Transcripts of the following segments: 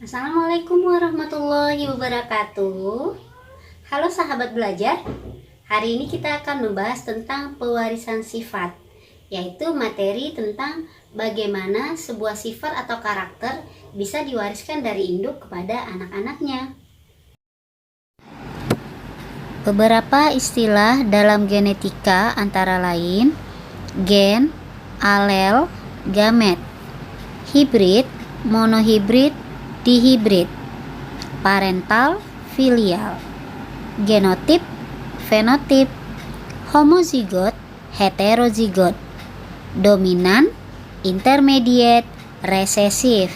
Assalamualaikum warahmatullahi wabarakatuh. Halo sahabat belajar. Hari ini kita akan membahas tentang pewarisan sifat, yaitu materi tentang bagaimana sebuah sifat atau karakter bisa diwariskan dari induk kepada anak-anaknya. Beberapa istilah dalam genetika antara lain gen, alel, gamet, hibrid, monohibrid, dihibrid, parental, filial, genotip, fenotip, homozigot, heterozigot, dominan, intermediate, resesif.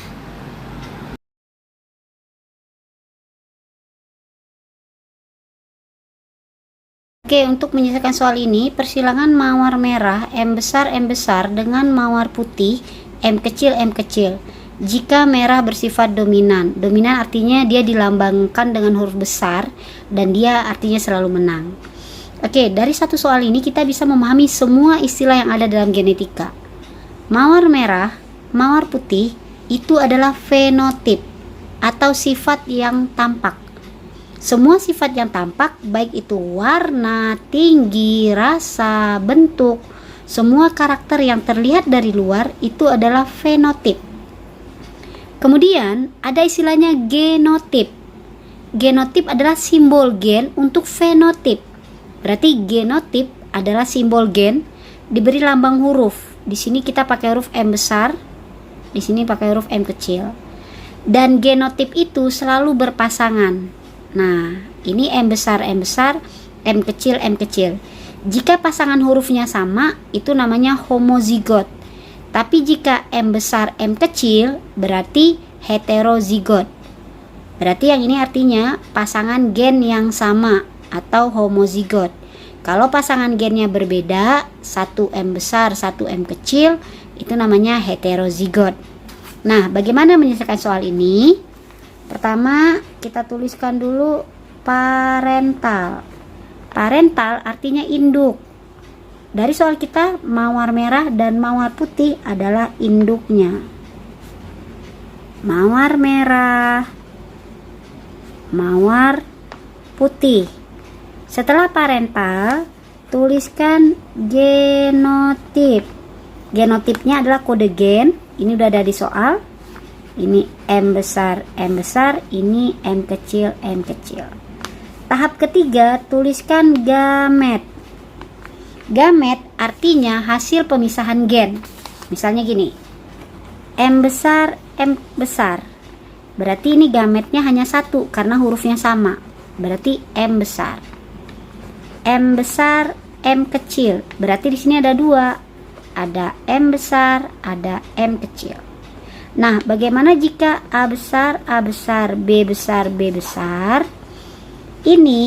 Oke, untuk menyelesaikan soal ini, persilangan mawar merah M besar dengan mawar putih M kecil. Jika merah bersifat dominan artinya dia dilambangkan dengan huruf besar dan dia artinya selalu menang. Oke, dari satu soal ini kita bisa memahami semua istilah yang ada dalam genetika. Mawar merah, mawar putih itu adalah fenotip atau sifat yang tampak. Semua sifat yang tampak, baik itu warna, tinggi, rasa, bentuk, semua karakter yang terlihat dari luar itu adalah fenotip. Kemudian ada istilahnya genotip. Genotip adalah simbol gen untuk fenotip. Berarti genotip adalah simbol gen diberi lambang huruf. Di sini kita pakai huruf M besar, di sini pakai huruf M kecil. Dan genotip itu selalu berpasangan. Nah, ini M besar, M kecil. Jika pasangan hurufnya sama, itu namanya homozigot. Tapi jika M besar, M kecil, berarti heterozigot. Berarti yang ini artinya pasangan gen yang sama atau homozigot. Kalau pasangan gennya berbeda, satu M besar, satu M kecil, itu namanya heterozigot. Nah, bagaimana menyelesaikan soal ini? Pertama, kita tuliskan dulu parental. Parental artinya induk. Dari soal kita, mawar merah dan mawar putih adalah induknya. Mawar merah, mawar putih. Setelah parental, tuliskan genotip. Genotipnya adalah kode gen. Ini udah ada di soal. Ini M besar, ini M kecil. Tahap ketiga, tuliskan gamet. Gamet artinya hasil pemisahan gen. Misalnya gini, M besar. Berarti ini gametnya hanya satu karena hurufnya sama. Berarti M besar. M besar, M kecil. Berarti di sini ada dua. Ada M besar, ada M kecil. Nah, bagaimana jika A besar, B besar? Ini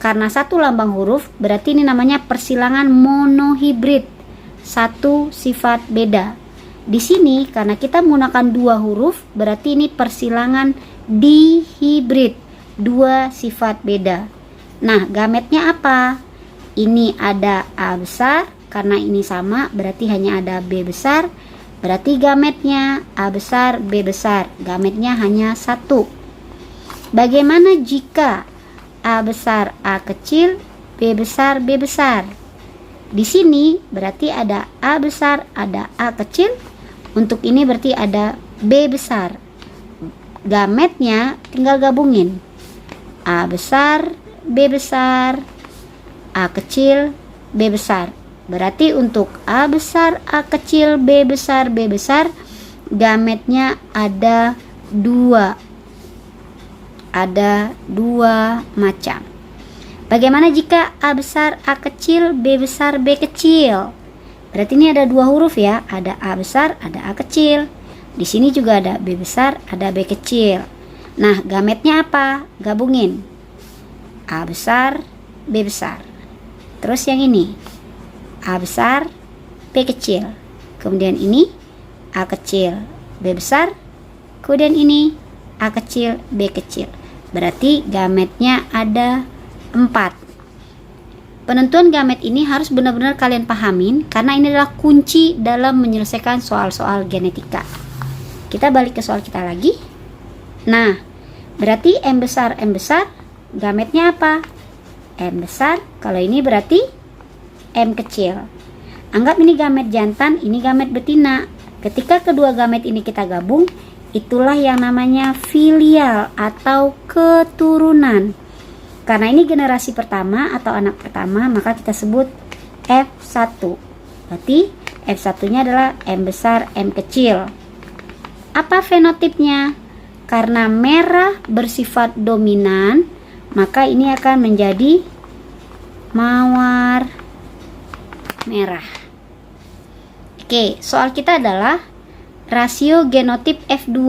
karena satu lambang huruf, berarti ini namanya persilangan monohibrid. Satu sifat beda. Di sini karena kita menggunakan dua huruf, berarti ini persilangan dihibrid. Dua sifat beda. Nah, gametnya apa? Ini ada A besar, karena ini sama, berarti hanya ada B besar. Berarti gametnya A besar, B besar. Gametnya hanya satu. Bagaimana jika A besar, A kecil, B besar, B besar? Di sini berarti ada A besar, ada A kecil. Untuk ini berarti ada B besar. Gametnya tinggal gabungin. A besar, B besar, A kecil, B besar. Berarti untuk A besar, A kecil, B besar, gametnya ada dua. Ada dua macam. Bagaimana jika A besar, A kecil, B besar, B kecil? Berarti ini ada dua huruf ya. Ada A besar, ada A kecil. Di sini juga ada B besar, ada B kecil. Nah, gametnya apa? Gabungin. A besar, B besar. Terus yang ini A besar, B kecil. Kemudian ini A kecil, B besar. Kemudian ini A kecil, B kecil. Berarti gametnya ada 4. Penentuan gamet ini harus benar-benar kalian pahamin karena ini adalah kunci dalam menyelesaikan soal-soal genetika. Kita balik ke soal kita lagi. Nah, berarti M besar gametnya apa? M besar. Kalau ini berarti M kecil. Anggap ini gamet jantan, ini gamet betina. Ketika kedua gamet ini kita gabung, itulah yang namanya filial atau keturunan. Karena ini generasi pertama atau anak pertama, maka kita sebut F1. Berarti F1-nya adalah M besar, M kecil. Apa fenotipnya? Karena merah bersifat dominan, maka ini akan menjadi mawar merah. Oke, soal kita adalah rasio genotip F2.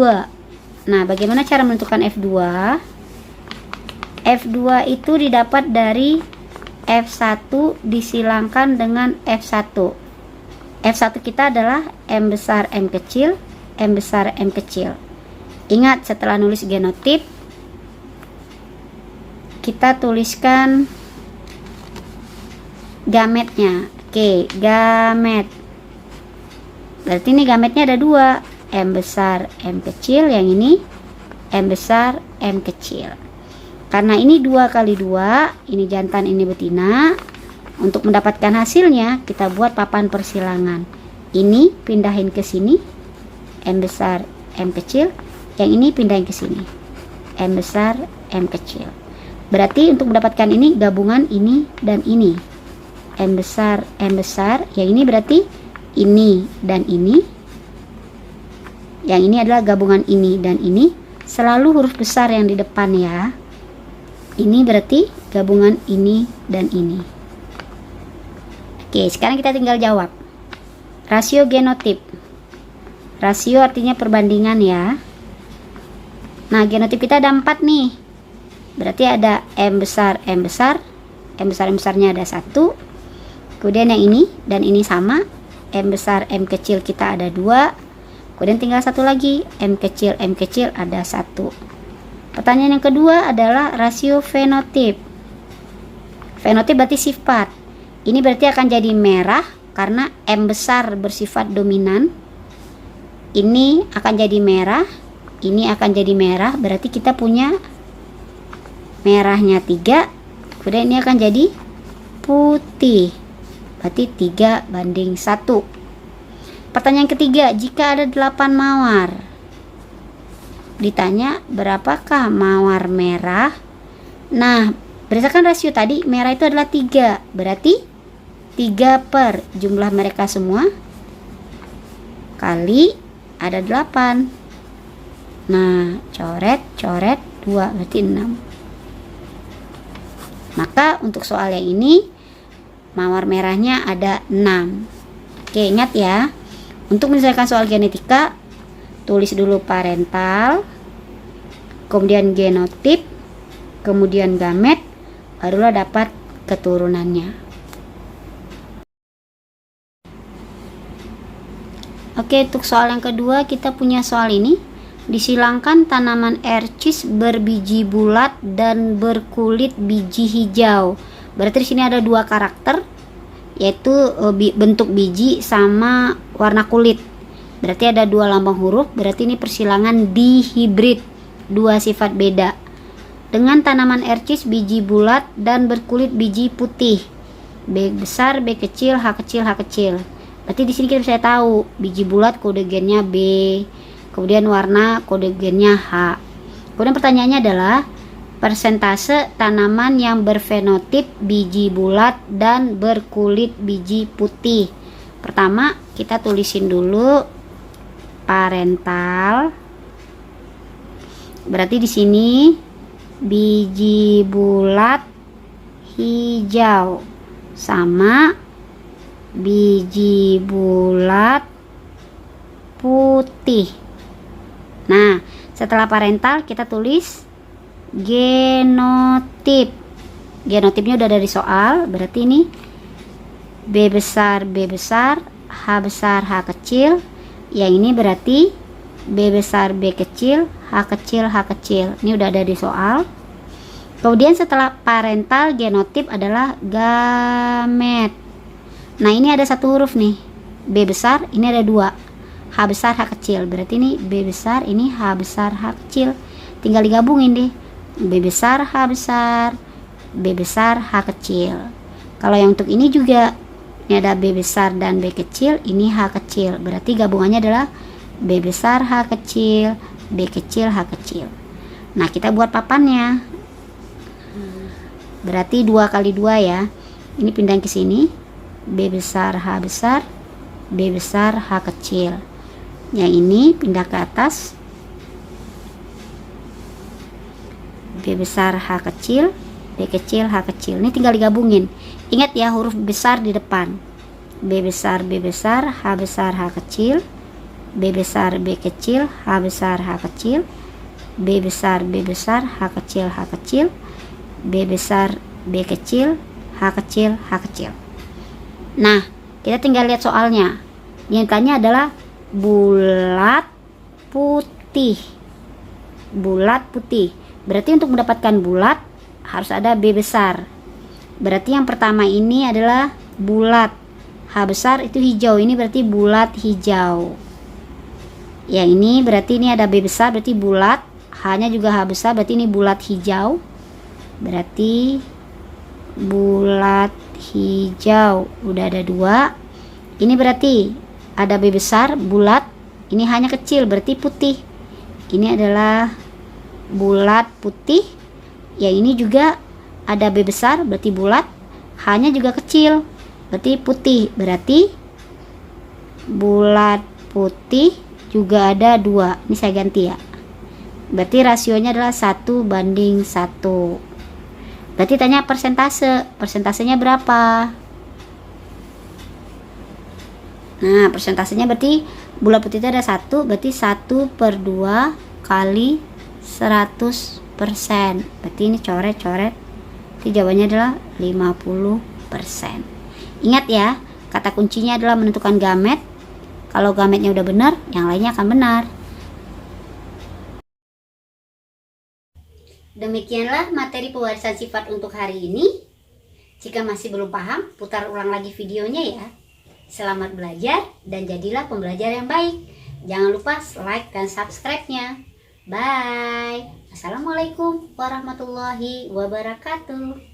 Nah, bagaimana cara menentukan F2? F2 itu didapat dari F1 disilangkan dengan F1. F1 kita adalah M besar, M kecil, M besar, M kecil. Ingat, setelah nulis genotip, kita tuliskan gametnya. Oke, gamet. Berarti ini gametnya ada dua, M besar, M kecil. Yang ini M besar, M kecil. Karena ini 2 kali 2, ini jantan, ini betina. Untuk mendapatkan hasilnya, kita buat papan persilangan. Ini pindahin ke sini, M besar, M kecil. Yang ini pindahin ke sini, M besar, M kecil. Berarti untuk mendapatkan ini gabungan ini dan ini, M besar, M besar. Yang ini berarti ini dan ini. Yang ini adalah gabungan ini dan ini. Selalu huruf besar yang di depan ya. Ini berarti gabungan ini dan ini. Oke, sekarang kita tinggal jawab. Rasio genotip. Rasio artinya perbandingan ya. Nah, genotip kita ada 4 nih. Berarti ada M besar, M besar. M besar, M besarnya ada 1. Kemudian yang ini dan ini sama. M besar, M kecil kita ada 2. Kemudian tinggal satu lagi, M kecil ada 1. Pertanyaan yang kedua adalah rasio fenotip. Fenotip berarti sifat. Ini berarti akan jadi merah karena M besar bersifat dominan. Ini akan jadi merah, ini akan jadi merah. Berarti kita punya merahnya 3. Kemudian ini akan jadi putih. Berarti 3:1. Pertanyaan ketiga, jika ada 8 mawar, ditanya berapakah mawar merah? Nah, berdasarkan rasio tadi, merah itu adalah 3. Berarti 3 per jumlah mereka semua kali ada 8. Nah, coret 2 berarti 6. Maka untuk soal yang ini mawar merahnya ada 6. Oke, ingat ya. Untuk menyelesaikan soal genetika, tulis dulu parental, kemudian genotip, kemudian gamet, barulah dapat keturunannya. Oke, untuk soal yang kedua kita punya soal ini. Disilangkan tanaman ercis berbiji bulat dan berkulit biji hijau. Berarti di sini ada 2 karakter, yaitu bentuk biji sama warna kulit. Berarti ada 2 lambang huruf. Berarti ini persilangan dihibrid, 2 sifat beda. Dengan tanaman ercis biji bulat dan berkulit biji putih, B besar, B kecil, H kecil, H kecil. Berarti di sini kita bisa tahu biji bulat kode gennya B, kemudian warna kode gennya H. Kemudian pertanyaannya adalah persentase tanaman yang berfenotip biji bulat dan berkulit biji putih. Pertama, kita tulisin dulu parental. Berarti di sini biji bulat hijau sama biji bulat putih. Nah, setelah parental kita tulis genotip. Genotipnya udah dari soal, berarti ini B besar, H besar, H kecil. Yang ini berarti B besar, B kecil, H kecil, H kecil. Ini udah ada di soal. Kemudian setelah parental, genotip adalah gamet. Nah, ini ada 1 huruf nih, B besar, ini ada 2, H besar, H kecil. Berarti ini B besar, ini H besar, H kecil. tinggal digabungin deh. B besar, H besar, B besar, H kecil. Kalau yang untuk ini juga, ini ada B besar dan B kecil, ini H kecil. Berarti gabungannya adalah B besar, H kecil, B kecil, H kecil. Nah, kita buat papannya. Berarti 2 kali 2 ya. Ini pindahin ke sini. B besar, H besar, B besar, H kecil. Yang ini pindah ke atas. B besar, H kecil, B kecil, H kecil. Ini tinggal digabungin. Ingat ya, huruf besar di depan. B besar, B besar, H besar, H kecil, B besar, B kecil, H besar, H kecil, B besar, B besar, H kecil, H kecil, B besar, B kecil, H kecil, H kecil. Nah, kita tinggal lihat soalnya. Yang tanya adalah bulat putih. Bulat putih. Berarti untuk mendapatkan bulat harus ada B besar. Berarti yang pertama ini adalah bulat. H besar itu hijau. Ini berarti bulat hijau. Yang ini berarti ini ada B besar, berarti bulat. H-nya juga H besar, berarti ini bulat hijau. Berarti bulat hijau. Udah ada 2. Ini berarti ada B besar, bulat. Ini hanya kecil, berarti putih. Ini adalah bulat putih. Yang ini juga ada B besar, berarti bulat. H-nya juga kecil, berarti putih. Berarti bulat putih juga ada 2. Ini saya ganti ya. Berarti rasionya adalah 1:1. Berarti tanya persentase. Persentasenya berapa? Nah, persentasenya berarti bulat putih itu ada 1, berarti 1/2 kali 100%. Berarti ini coret-coret. Jadi jawabannya adalah 50%. Ingat ya, kata kuncinya adalah menentukan gamet. Kalau gametnya udah benar, yang lainnya akan benar. Demikianlah materi pewarisan sifat untuk hari ini. Jika masih belum paham, putar ulang lagi videonya ya. Selamat belajar dan jadilah pembelajar yang baik. Jangan lupa like dan subscribe-nya. Bye. Assalamualaikum warahmatullahi wabarakatuh.